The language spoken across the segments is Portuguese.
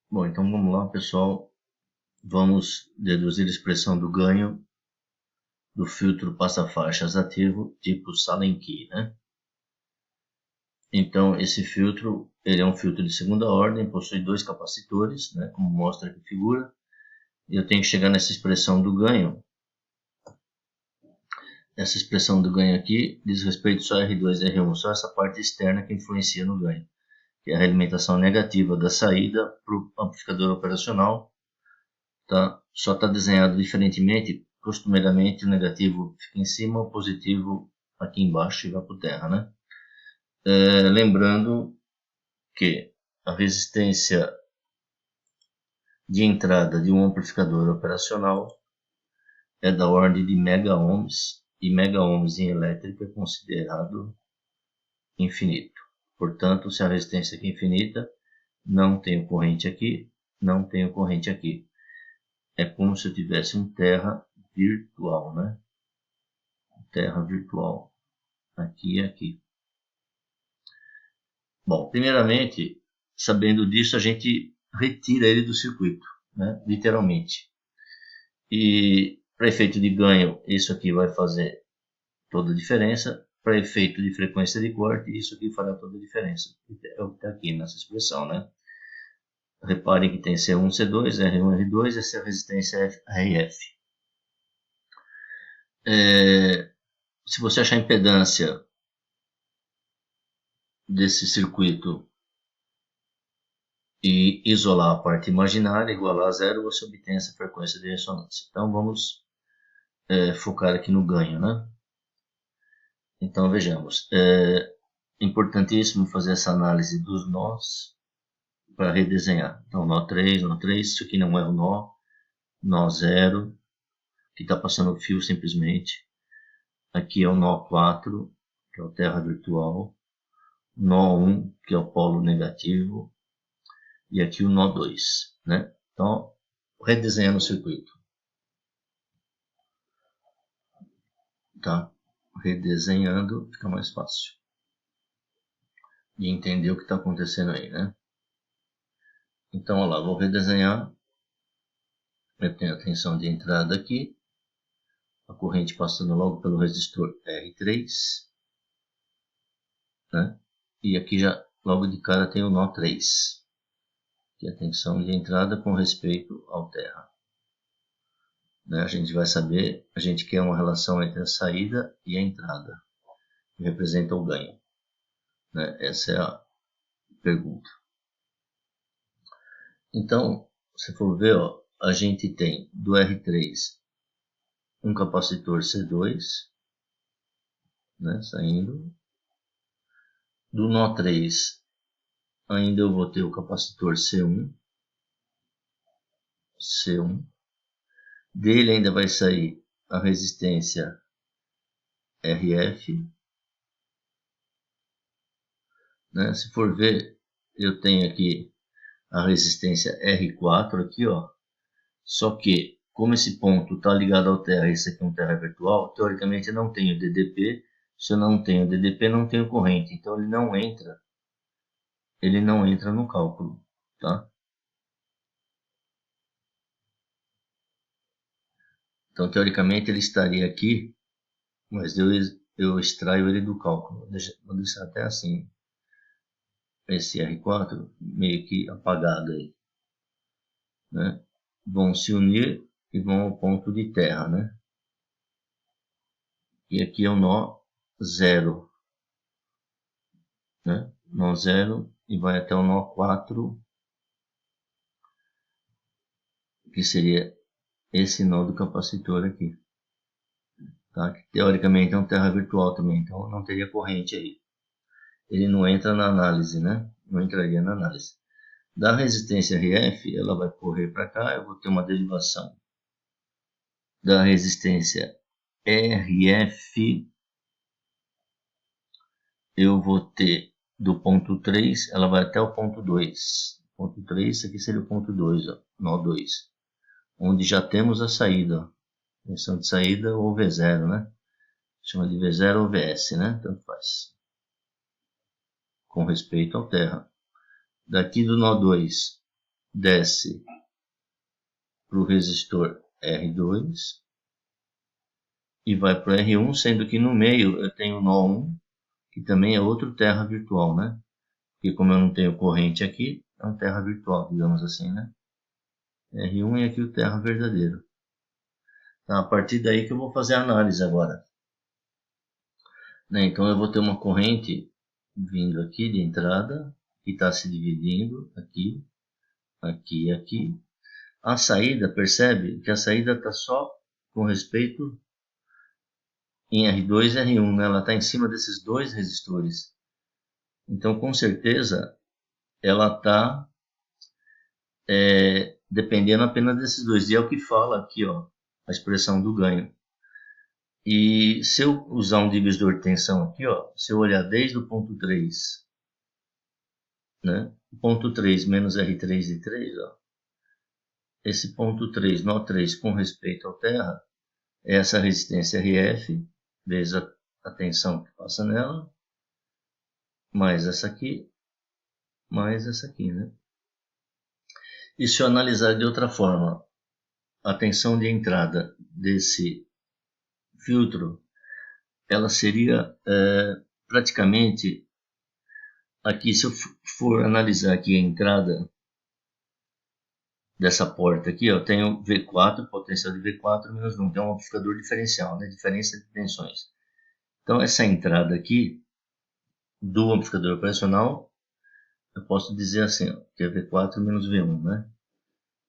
Bom, então vamos lá, pessoal. Vamos deduzir a expressão do ganho do filtro passa-faixas ativo tipo Sallen-Key, né? Então, esse filtro, ele é um filtro de segunda ordem, possui dois capacitores, né, como mostra aqui a figura. E eu tenho que chegar nessa expressão do ganho. Essa expressão do ganho aqui diz respeito só a R2 e R1, só essa parte externa que influencia no ganho, que é a realimentação negativa da saída para o amplificador operacional. Tá? Só está desenhado diferentemente. Costumeiramente o negativo fica em cima, o positivo aqui embaixo e vai para terra, né? Lembrando que a resistência de entrada de um amplificador operacional é da ordem de mega-ohms, e mega-ohms em elétrica é considerado infinito. Portanto, se a resistência aqui é infinita, não tenho corrente aqui, não tenho corrente aqui. É como se eu tivesse um terra virtual, né? Terra virtual, aqui e aqui. Bom, primeiramente, sabendo disso, a gente retira ele do circuito, né? Literalmente. E para efeito de ganho, isso aqui vai fazer toda a diferença. Para efeito de frequência de corte, isso aqui fará toda a diferença. É o que está aqui nessa expressão, né? Reparem que tem C1, C2, R1, R2, essa é a resistência RF. Se você achar a impedância desse circuito e isolar a parte imaginária, igualar a zero, você obtém essa frequência de ressonância. Então vamos focar aqui no ganho, né? Então vejamos, é importantíssimo fazer essa análise dos nós para redesenhar. Então nó 3, isso aqui não é o nó 0, que está passando o fio simplesmente. Aqui é o nó 4, que é o terra virtual. Nó 1, que é o polo negativo. E aqui o nó 2, né? Então, redesenhando o circuito. Tá? Redesenhando fica mais fácil de entender o que está acontecendo aí, né? Então, olha lá, vou redesenhar. Eu tenho a tensão de entrada aqui, a corrente passando logo pelo resistor R3, né? E aqui já, logo de cara, tem o nó 3, que é a tensão de entrada com respeito ao terra. Né? A gente vai saber, a gente quer uma relação entre a saída e a entrada, que representa o ganho. Né? Essa é a pergunta. Então, se for ver, ó, a gente tem do R3 um capacitor C2, né, saindo. Do nó 3, ainda eu vou ter o capacitor C1. Dele ainda vai sair a resistência RF. Né? Se for ver, eu tenho aqui a resistência R4 aqui, ó. Só que, como esse ponto está ligado ao terra, esse aqui é um terra virtual, teoricamente eu não tenho DDP. Se eu não tenho DDP, não tenho corrente. Então ele não entra no cálculo, tá? Então teoricamente ele estaria aqui, mas eu extraio ele do cálculo. Vou deixar até assim, esse R4 meio que apagado aí, né? Vão se unir e vão ao ponto de terra, né? E aqui é o nó 0, né? Nó 0 e vai até o nó 4, que seria esse nó do capacitor aqui. Tá? Que teoricamente é um terra virtual também, então não teria corrente aí. Ele não entra na análise, né? Não entraria na análise. Da resistência RF, ela vai correr para cá, eu vou ter uma derivação da resistência RF, eu vou ter do ponto 3, ela vai até o ponto 2. Ponto 3, isso aqui seria o ponto 2, ó, nó 2. Onde já temos a saída, tensão de saída ou V0, né? Chama de V0 ou VS, né? Tanto faz. Com respeito ao terra. Daqui do nó 2, desce para o resistor R2 e vai para o R1, sendo que no meio eu tenho o nó 1, que também é outro terra virtual, né? Porque como eu não tenho corrente aqui, é um terra virtual, digamos assim, né? R1 e aqui o terra verdadeiro. Então, a partir daí que eu vou fazer a análise agora. Né? Então eu vou ter uma corrente vindo aqui de entrada, que está se dividindo aqui, aqui e aqui. A saída, percebe que a saída está só com respeito em R2 e R1, né? Ela está em cima desses dois resistores. Então, com certeza, ela está dependendo apenas desses dois. E é o que fala aqui, ó, a expressão do ganho. E se eu usar um divisor de tensão aqui, ó, se eu olhar desde o ponto 3, né? O ponto 3 menos R3 de 3, ó, esse ponto 3, nó 3, com respeito ao terra, é essa resistência RF, vezes a tensão que passa nela, mais essa aqui, né? E se eu analisar de outra forma, a tensão de entrada desse filtro, ela seria praticamente, aqui se eu for analisar aqui a entrada dessa porta aqui, eu tenho V4, potencial de V4 menos 1, que é um amplificador diferencial, né? Diferença de tensões. Então essa entrada aqui do amplificador operacional, eu posso dizer assim, ó, que é V4 menos V1, né?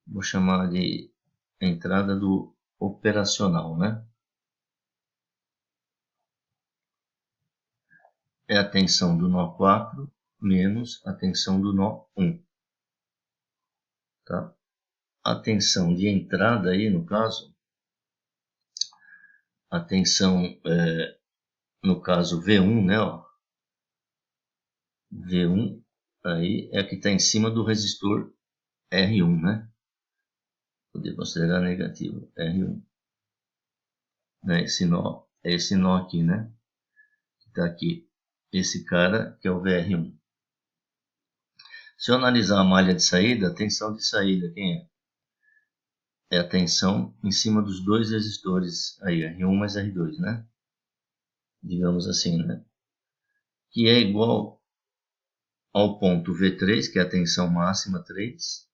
Vou chamar de entrada do operacional, né? É a tensão do nó 4 menos a tensão do nó 1. Tá? A tensão de entrada aí, no caso, a tensão, no caso V1, né? Ó, V1 aí é a que está em cima do resistor R1, né? Poder considerar negativo, R1. Né? Esse nó aqui, né? Que está aqui. Esse cara que é o VR1. Se eu analisar a malha de saída, a tensão de saída, quem é? É a tensão em cima dos dois resistores, aí, R1 mais R2, né? Digamos assim, né? Que é igual ao ponto V3, que é a tensão máxima 3,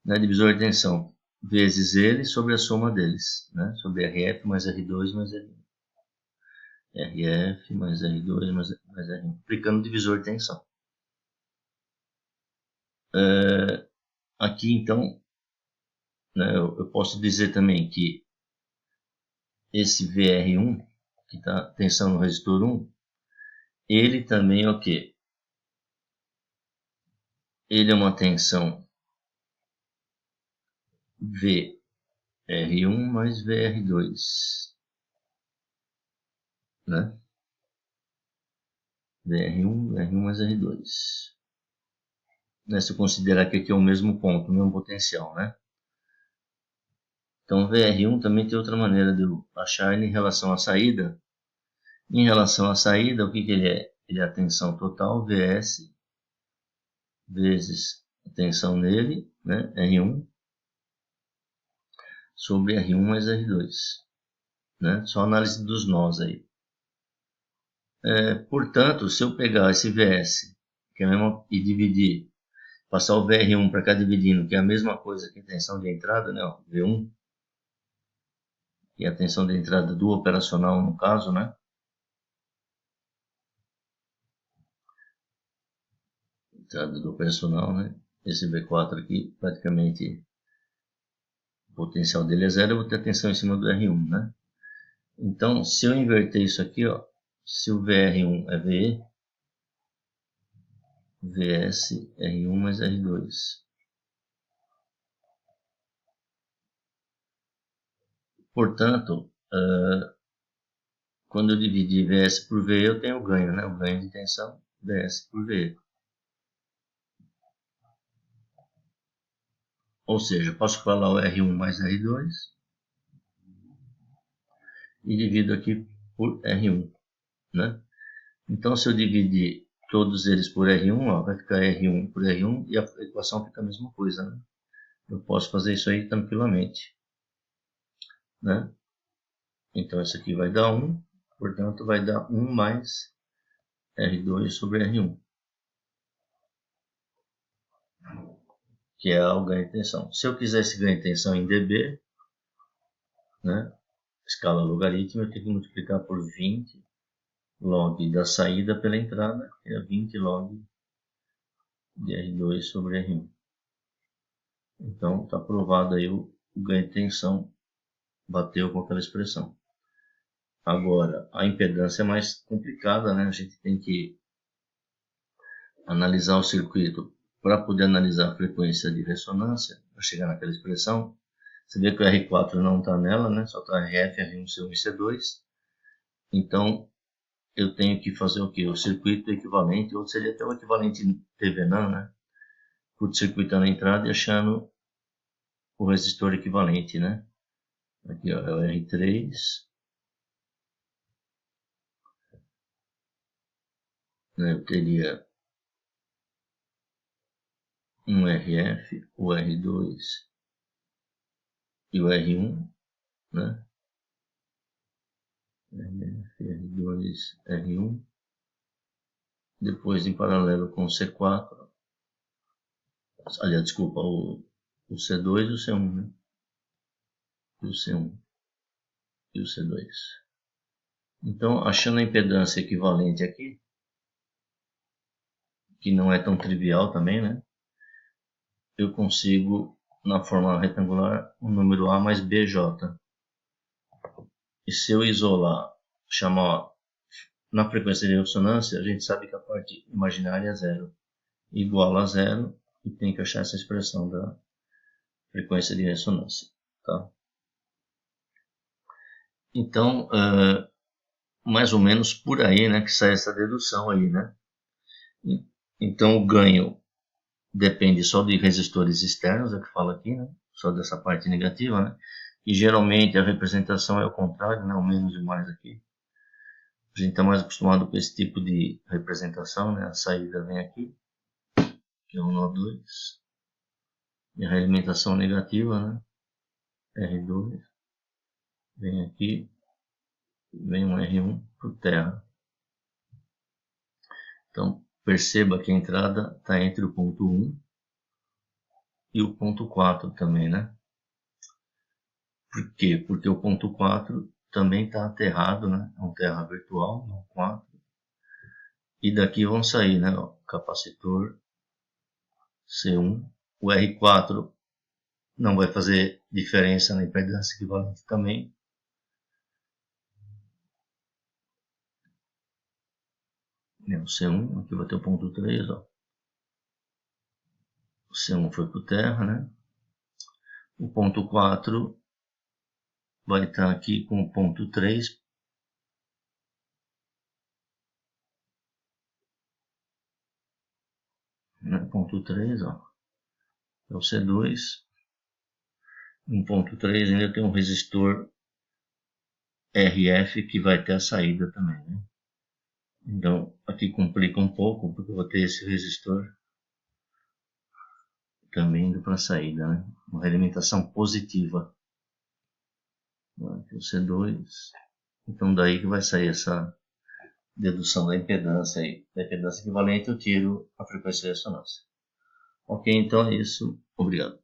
né? Divisor de tensão vezes ele sobre a soma deles, né? Sobre RF mais R2 mais R1. RF mais R2 mais R1, aplicando o divisor de tensão. Aqui, então, né, eu posso dizer também que esse VR1, que está tensão no resistor 1, ele também é o quê? Ele é uma tensão VR1 mais VR2, né? VR1 mais R2. Né? Se eu considerar que aqui é o mesmo ponto, o mesmo potencial, né? Então, VR1 também tem outra maneira de eu achar ele em relação à saída. Em relação à saída, o que ele é? Ele é a tensão total, VS, vezes a tensão nele, né? R1, sobre R1 mais R2. Né? Só análise dos nós aí. Portanto, se eu pegar esse VS, que é a mesma, e dividir, passar o VR1 para cá dividindo, que é a mesma coisa que a tensão de entrada, né? Ó, V1, e a tensão de entrada do operacional no caso, né? Entrada do operacional, né? Esse V4 aqui, praticamente, o potencial dele é zero, eu vou ter a tensão em cima do R1, né? Então, se eu inverter isso aqui, ó, se o VR1 é VE, VS R1 mais R2. Portanto, quando eu dividir VS por VE, eu tenho o ganho, né? O ganho de tensão, VS por VE. Ou seja, posso falar o R1 mais R2 e divido aqui por R1, né? Então, se eu dividir todos eles por R1, ó, vai ficar R1 por R1 e a equação fica a mesma coisa, né? Eu posso fazer isso aí tranquilamente, né? Então isso aqui vai dar 1, portanto vai dar 1 mais R2 sobre R1, que é o ganho de tensão. Se eu quiser esse ganho de tensão em dB, né, escala logarítmica, eu tenho que multiplicar por 20 log da saída pela entrada, que é 20 log de R2 sobre R1. Então está provado aí o ganho de tensão bateu com aquela expressão. Agora, a impedância é mais complicada, né? A gente tem que analisar o circuito para poder analisar a frequência de ressonância, para chegar naquela expressão. Você vê que o R4 não está nela, né? Só está RF, R1, C1 e C2. Então, eu tenho que fazer o quê? O circuito equivalente, ou seria até o equivalente Thevenin, né? Curto-circuitando a entrada e achando o resistor equivalente, né? Aqui ó, é o R3. Eu teria um RF, o R2 e o R1, né? RF, R2, R1. Depois, em paralelo com o C4, aliás, desculpa, o C2 e o C1, né? E o C1 e o C2. Então, achando a impedância equivalente aqui, que não é tão trivial também, né? Eu consigo, na forma retangular, o número A mais BJ. E se eu isolar, chamar na frequência de ressonância, a gente sabe que a parte imaginária é zero. Igual a zero, e tem que achar essa expressão da frequência de ressonância. Tá? Então, mais ou menos por aí, né, que sai essa dedução aí, né? Então, o ganho depende só de resistores externos, é o que fala aqui, né? Só dessa parte negativa, né? E geralmente a representação é o contrário, né? O menos e o mais aqui. A gente está mais acostumado com esse tipo de representação, né? A saída vem aqui, que é um nó 2. E a realimentação negativa, né? R2. Vem aqui, vem um R1 por terra. Então, perceba que a entrada está entre o ponto 1 e o ponto 4 também, né? Por quê? Porque o ponto 4 também está aterrado, né? É um terra virtual, no 4. E daqui vão sair, né? O capacitor C1. O R4 não vai fazer diferença na impedância equivalente também. O C1, aqui vai ter o ponto 3, ó. O C1 foi para o terra, né? O ponto 4 vai estar aqui com o ponto 3. Né? Ponto 3, ó. É o C2. 1.3 ainda tem um resistor RF que vai ter a saída também, né? Então, aqui complica um pouco, porque eu vou ter esse resistor também indo para a saída, né? Uma realimentação positiva. Aqui o C2. Então, daí que vai sair essa dedução da impedância aí. Da impedância equivalente, eu tiro a frequência de ressonância. Ok, então é isso. Obrigado.